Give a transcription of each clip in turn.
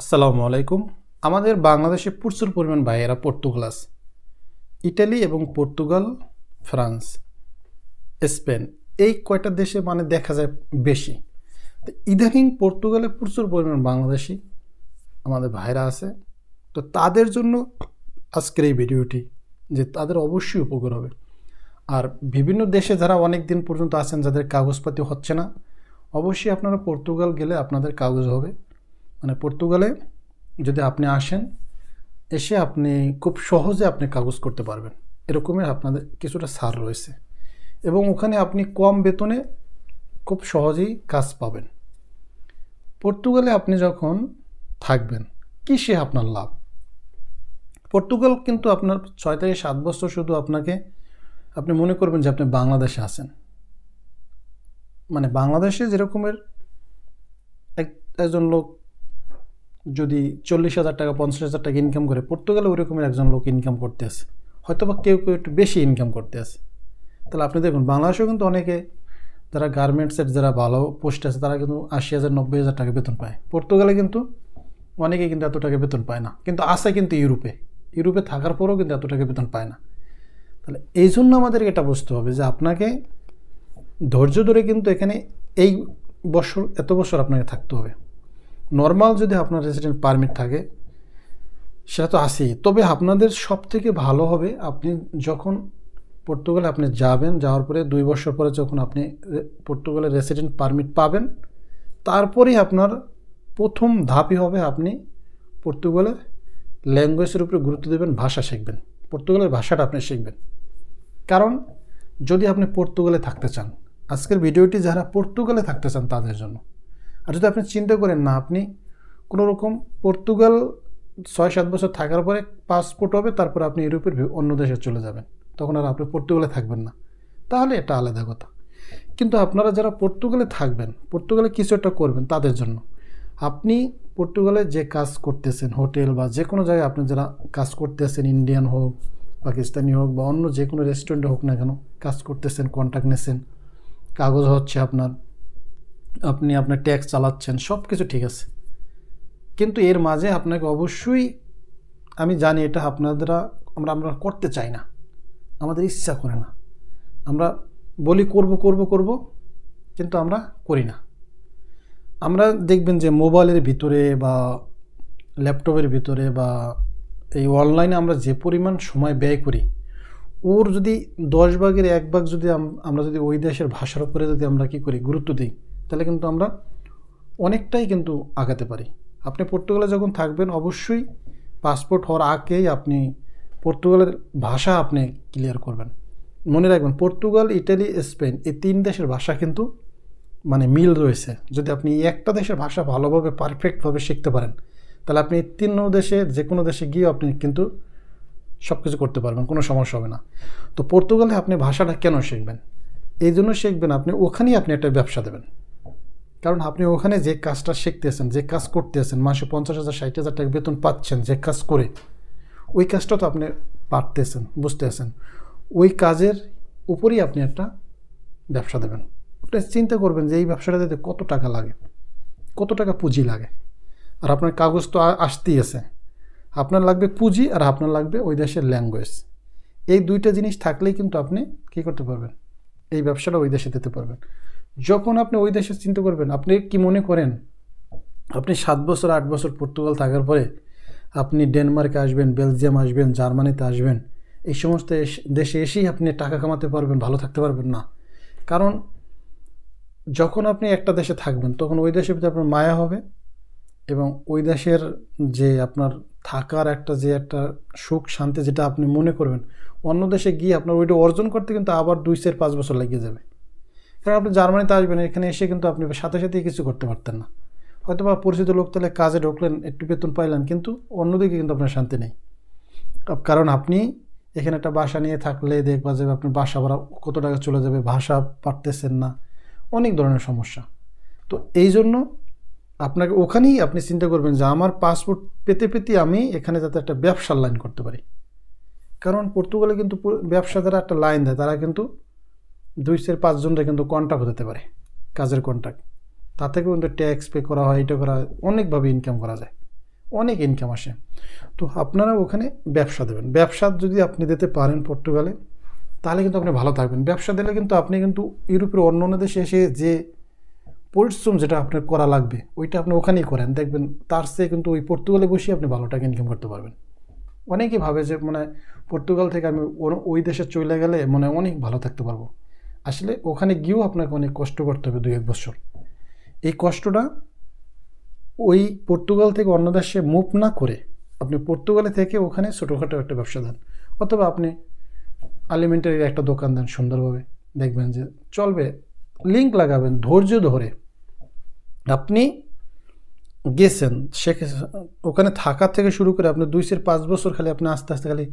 আসসালামু আলাইকুম। আমাদের বাংলাদেশে প্রচুর পরিমাণ ভাইয়েরা পর্তুগাল আছে। ইটালি এবং পর্তুগাল, ফ্রান্স, স্পেন এই কয়টা দেশে মানে দেখা যায় বেশি। তো ইদানিং পর্তুগালে প্রচুর পরিমাণ বাংলাদেশি আমাদের ভাইরা আছে। তো তাদের জন্য আজকের এই ভিডিওটি, যে তাদের অবশ্যই উপকার হবে। আর বিভিন্ন দেশে যারা অনেক দিন পর্যন্ত আছেন, যাদের কাগজপাতি হচ্ছে না, অবশ্যই আপনারা পর্তুগাল গেলে আপনাদের কাগজ হবে। মানে পর্তুগালে যদি আপনি আসেন, এসে আপনি খুব সহজে আপনি কাগজ করতে পারবেন। এরকমের আপনাদের কিছুটা ছাড় রয়েছে এবং ওখানে আপনি কম বেতনে খুব সহজেই কাজ পাবেন। পর্তুগালে আপনি যখন থাকবেন, কিসে আপনার লাভ? পর্তুগাল কিন্তু আপনার 6 থেকে 7 বছর শুধু আপনি মনে করবেন যে আপনি বাংলাদেশে আছেন। মানে বাংলাদেশে যেরকমের একজন লোক যদি 40,000 টাকা 50,000 টাকা ইনকাম করে, পর্তুগালে ওই রকমের একজন লোক ইনকাম করতে আছে। হয়তো বা কেউ কেউ একটু বেশি ইনকাম করতে আছে। তাহলে আপনি দেখুন, বাংলাদেশেও কিন্তু অনেকে যারা গার্মেন্টসের যারা ভালো পোস্ট আছে, তারা কিন্তু 80,000 90,000 টাকা বেতন পায়। পর্তুগালে কিন্তু অনেকে কিন্তু এত টাকা বেতন পায় না, কিন্তু আছে কিন্তু ইউরোপে থাকার পরেও কিন্তু এত টাকা বেতন পায় না। তাহলে এই জন্য আমাদেরকে এটা বুঝতে হবে যে আপনাকে ধৈর্য ধরে কিন্তু এখানে এত বছর আপনাকে থাকতে হবে। নর্মাল যদি আপনার রেসিডেন্ট পারমিট থাকে, সেটা তো আছেই। তবে আপনাদের সব থেকে ভালো হবে, আপনি যখন পর্তুগালে আপনি যাওয়ার পরে 2 বছর পরে যখন আপনি পর্তুগালের রেসিডেন্ট পারমিট পাবেন, তারপরেই আপনার প্রথম ধাপই হবে আপনি পর্তুগালের ল্যাঙ্গুয়েজের উপরে গুরুত্ব দেবেন, ভাষা শিখবেন। পর্তুগালের ভাষাটা আপনি শিখবেন। কারণ যদি আপনি পর্তুগালে থাকতে চান, আজকের ভিডিওটি যারা পর্তুগালে থাকতে চান তাদের জন্য। আর যদি আপনি চিন্তা করেন না, আপনি কোনো রকম পর্তুগাল 6-7 বছর থাকার পরে পাসপোর্ট হবে, তারপরে আপনি ইউরোপের অন্য দেশে চলে যাবেন, তখন আর আপনি পর্তুগালে থাকবেন না, তাহলে এটা আলাদা কথা। কিন্তু আপনারা যারা পর্তুগালে থাকবেন, পর্তুগালে কিছু একটা করবেন, তাদের জন্য আপনি পর্তুগালে যে কাজ করতেছেন, হোটেল বা যে কোনো জায়গায় আপনি যারা কাজ করতেছেন, ইন্ডিয়ান হোক, পাকিস্তানি হোক বা অন্য যে কোনো রেস্টুরেন্টে হোক না কেন, কাজ করতেছেন, কন্ট্রাক্ট নিয়েছেন, কাগজ হচ্ছে আপনি আপনার ট্যাক্স চালাচ্ছেন, সব কিছু ঠিক আছে। কিন্তু এর মাঝে আপনাকে অবশ্যই, আমি জানি এটা আমরা করতে চাই না, আমাদের ইচ্ছা করে না, আমরা বলি করব, কিন্তু আমরা করি না। আমরা দেখবেন যে মোবাইলের ভিতরে বা ল্যাপটপের ভিতরে বা এই অনলাইনে আমরা যে পরিমাণ সময় ব্যয় করি, ওর যদি 10 ভাগের 1 ভাগ যদি আমরা যদি ওই দেশের ভাষার উপরে যদি আমরা কী করি, গুরুত্ব দিই, তাহলে কিন্তু আমরা অনেকটাই কিন্তু আগাতে পারি। আপনি পর্তুগালে যখন থাকবেন, অবশ্যই পাসপোর্ট হওয়ার আগেই আপনি পর্তুগালের ভাষা আপনি ক্লিয়ার করবেন। মনে রাখবেন, পর্তুগাল, ইটালি, স্পেন এই 3 দেশের ভাষা কিন্তু মানে মিল রয়েছে। যদি আপনি একটা দেশের ভাষা ভালোভাবে পারফেক্টভাবে শিখতে পারেন, তাহলে আপনি 3 দেশে যে কোনো দেশে গিয়ে আপনি কিন্তু সব কিছু করতে পারবেন, কোনো সমস্যা হবে না। তো পর্তুগালে আপনি ভাষাটা কেন শিখবেন? এই জন্য শিখবেন, ওখানেই আপনি একটা ব্যবসা দেবেন। কারণ আপনি ওখানে যে কাজটা শিখতেছেন, যে কাজ করতেছেন, মাসে 50,000 60,000 টাকা বেতন পাচ্ছেন যে কাজ করে, ওই কাজটা তো আপনি পারতেছেন, বুঝতেছেন। ওই কাজের উপরেই আপনি একটা ব্যবসা দেবেন। আপনি চিন্তা করবেন যে এই ব্যবসাটা দিতে কত টাকা লাগে, কত টাকা পুঁজি লাগে। আর আপনার কাগজ তো আসতেই আছে, আপনার লাগবে পুঁজি আর আপনার লাগবে ওই দেশের ল্যাঙ্গুয়েজ। এই 2টা জিনিস থাকলেই কিন্তু আপনি কী করতে পারবেন, এই ব্যবসাটা ওই দেশে দিতে পারবেন। যখন আপনি ওই দেশে চিন্তা করবেন, আপনি কি মনে করেন আপনি 7 বছর 8 বছর পর্তুগাল থাকার পরে আপনি ডেনমার্কে আসবেন, বেলজিয়াম আসবেন, জার্মানিতে আসবেন, এই সমস্ত দেশে এসেই আপনি টাকা কামাতে পারবেন, ভালো থাকতে পারবেন না। কারণ যখন আপনি একটা দেশে থাকবেন, তখন ওই দেশের ভিতরে আপনার মায়া হবে এবং ওই দেশের যে আপনার থাকার একটা সুখ শান্তি যেটা আপনি মনে করবেন, অন্য দেশে গিয়ে আপনার ওইটা অর্জন করতে কিন্তু আবার 2-5 বছর লেগে যাবে। কারণ আপনি জার্মানিতে আসবেন, এখানে এসে কিন্তু আপনি সাথে সাথেই কিছু করতে পারতেন না। হয়তো বা পরিচিত লোক তাহলে কাজে ঢুকলেন, একটু বেতন পাইলেন, কিন্তু অন্যদিকে কিন্তু আপনার শান্তি নেই। কারণ আপনি এখানে একটা বাসা নিয়ে থাকলে দেখবা যে আপনি বাসা ভাড়া কত টাকা চলে যাবে, ভাষা পারতেছেন না, অনেক ধরনের সমস্যা। তো এই জন্য আপনাকে ওখানেই আপনি চিন্তা করবেন যে আমার পাসপোর্ট পেতে পেতে আমি এখানে যাতে একটা ব্যবসার লাইন করতে পারি। কারণ পর্তুগালে কিন্তু ব্যবসা যারা একটা লাইন দেয়, তারা কিন্তু 2-5 জনরা কিন্তু কন্ট্রাক্ট হতে পারে, কাজের কন্ট্রাক্ট। তা থেকেও কিন্তু ট্যাক্স পে করা হয়, এটা করা হয়, অনেকভাবে ইনকাম করা যায়। অনেক ইনকাম আসে। তো আপনারা ওখানে ব্যবসা দেবেন। ব্যবসা যদি আপনি দিতে পারেন পর্তুগালে, তাহলে কিন্তু আপনি ভালো থাকবেন। ব্যবসা দিলে কিন্তু আপনি কিন্তু ইউরোপের অন্য অন্য দেশে এসে যে পরিশ্রম যেটা আপনার করা লাগবে ওইটা আপনি ওখানেই করেন, দেখবেন তার চেয়ে কিন্তু ওই পর্তুগালে বসে আপনি ভালো টাকা ইনকাম করতে পারবেন। অনেকেই ভাবে যে মানে পর্তুগাল থেকে আমি ওই দেশে চলে গেলে মানে অনেক ভালো থাকতে পারবো। আসলে ওখানে গিয়েও আপনাকে অনেক কষ্ট করতে হবে 2-1 বছর। এই কষ্টটা ওই পর্তুগাল থেকে অন্য দেশে মুভ না করে আপনি পর্তুগালে থেকে ওখানে ছোটোখাটো একটা ব্যবসা দেন, অথবা আপনি আলিমেন্টারির একটা দোকান দেন সুন্দরভাবে, দেখবেন যে চলবে। লিঙ্ক লাগাবেন ধৈর্য ধরে। আপনি গেছেন ওখানে থাকা থেকে শুরু করে আপনি 2-5 বছর খালি আপনি আস্তে আস্তে খালি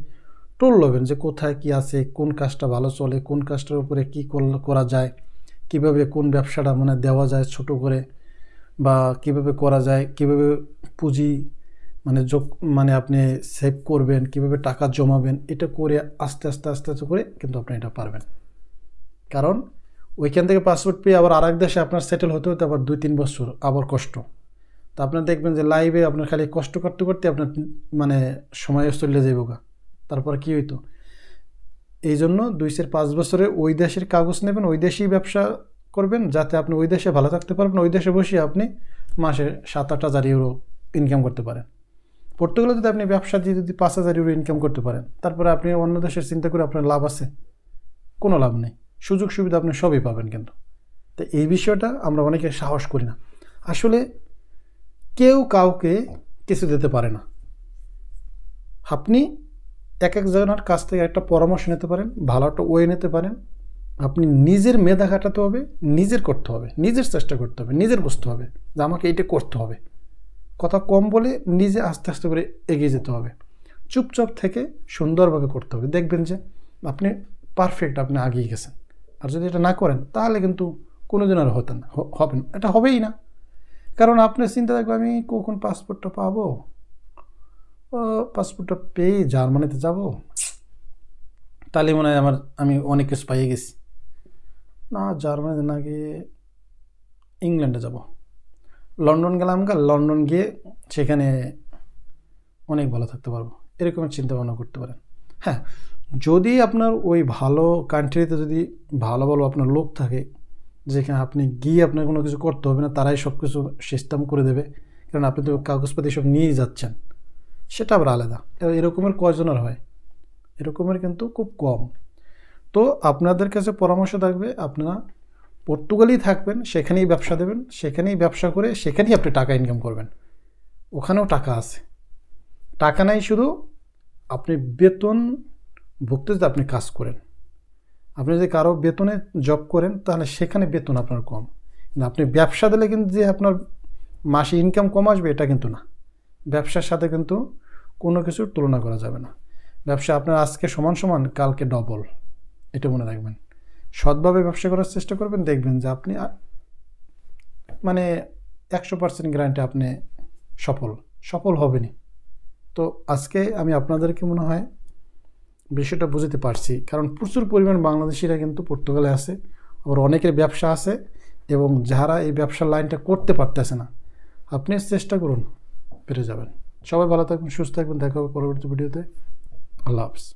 টোল লবেন যে কোথায় কি আছে, কোন কাজটা ভালো চলে, কোন কাজটার উপরে কী করা যায়, কিভাবে কোন ব্যবসাটা মানে দেওয়া যায় ছোট করে, বা কিভাবে করা যায়, কিভাবে পুঁজি মানে মানে আপনি সেভ করবেন, কিভাবে টাকা জমাবেন, এটা করে আস্তে আস্তে আস্তে আস্তে করে কিন্তু আপনি এটা পারবেন। কারণ ওইখান থেকে পাসপোর্ট পেয়ে আবার আরেক দেশে আপনার সেটেল হতে হতে আবার 2-3 বছর আবার কষ্ট। তা আপনার দেখবেন যে লাইভে আপনার খালি কষ্ট করতে করতে আপনার মানে সময় চলে যাইব গা, তারপরে কী হইতো। এই জন্য 2-5 বছরে ওই দেশের কাগজ নেবেন, ওই দেশেই ব্যবসা করবেন, যাতে আপনি ওই দেশে ভালো থাকতে পারবেন, ওই দেশে বসে আপনি মাসে 7-8 হাজার ইউরো ইনকাম করতে পারেন। পর্তুগালে যদি আপনি ব্যবসা দিয়ে যদি 5 হাজার ইউরো ইনকাম করতে পারেন, তারপরে আপনি অন্য দেশের চিন্তা করে আপনার লাভ আছে? কোনো লাভ নেই। সুযোগ সুবিধা আপনি সবই পাবেন কিন্তু। তো এই বিষয়টা আমরা অনেকে সাহস করি না। আসলে কেউ কাউকে কিছু দিতে পারে না। আপনি এক জনের কাছ থেকে একটা পরামর্শ নিতে পারেন, ভালো একটা ওয়ে নিতে পারেন। আপনি নিজের মেধা খাটাতে হবে, নিজের করতে হবে, নিজের চেষ্টা করতে হবে, নিজের বুঝতে হবে যে আমাকে এইটা করতে হবে। কথা কম বলে নিজে আস্তে আস্তে করে এগিয়ে যেতে হবে। চুপচাপ থেকে সুন্দরভাবে করতে হবে, দেখবেন যে আপনি পারফেক্ট, আপনি আগিয়ে গেছেন। আর যদি এটা না করেন তাহলে কিন্তু কোনোদিন আর হবে না, এটা হবেই না। কারণ আপনার চিন্তা থাকবে আমি কখন পাসপোর্টটা পাবো, পাসপোর্টটা পেয়ে জার্মানিতে যাব, তাহলে মনে হয় আমি অনেক কিছু পাইয়ে গেছি। না, জার্মানিতে না গিয়ে ইংল্যান্ডে যাব, লন্ডন গেলাম, লন্ডন গিয়ে সেখানে অনেক ভালো থাকতে পারবো, এরকম চিন্তা ভাবনা করতে পারেন। হ্যাঁ, যদি আপনার ওই ভালো কান্ট্রিতে যদি ভালো ভালো আপনার লোক থাকে, যেখানে আপনি গিয়ে আপনার কোনো কিছু করতে হবে না, তারাই সব কিছু সিস্টেম করে দেবে, কারণ আপনি তো কাগজপাতি সব নিয়েই যাচ্ছেন, সেটা আবার আলাদা। এরকমের কয়জনের হয়? এরকমের কিন্তু খুব কম। তো আপনাদের কাছে পরামর্শ থাকবে, আপনারা পর্তুগালেই থাকবেন, সেখানেই ব্যবসা দেবেন, সেখানেই ব্যবসা করে সেখানেই আপনি টাকা ইনকাম করবেন। ওখানেও টাকা আছে, টাকা নাই শুধু আপনি বেতন ভুগতে যদি আপনি কাজ করেন। আপনি যদি কারো বেতনে জব করেন তাহলে সেখানে বেতন আপনার কম, কিন্তু আপনি ব্যবসা দিলে কিন্তু যে আপনার মাসে ইনকাম কম আসবে এটা কিন্তু না। ব্যবসার সাথে কিন্তু কোনো কিছুর তুলনা করা যাবে না। ব্যবসা আপনার আজকে সমান সমান, কালকে ডবল, এটা মনে রাখবেন। সৎভাবে ব্যবসা করার চেষ্টা করবেন, দেখবেন যে আপনি মানে 100% গ্যারান্টি আপনি সফল হবেনই। তো আজকে আমি আপনাদেরকে মনে হয় বিষয়টা বুঝতে পারছি, কারণ প্রচুর পরিমাণ বাংলাদেশিরা কিন্তু পর্তুগালে আছে, আবার অনেকের ব্যবসা আছে, এবং যারা এই ব্যবসার লাইনটা করতে পারতেছে না, আপনি চেষ্টা করুন, পেরে যাবেন। সবাই ভালো থাকবেন, সুস্থ থাকবেন, দেখা হবে পরবর্তী ভিডিওতে। আল্লাহ হাফেজ।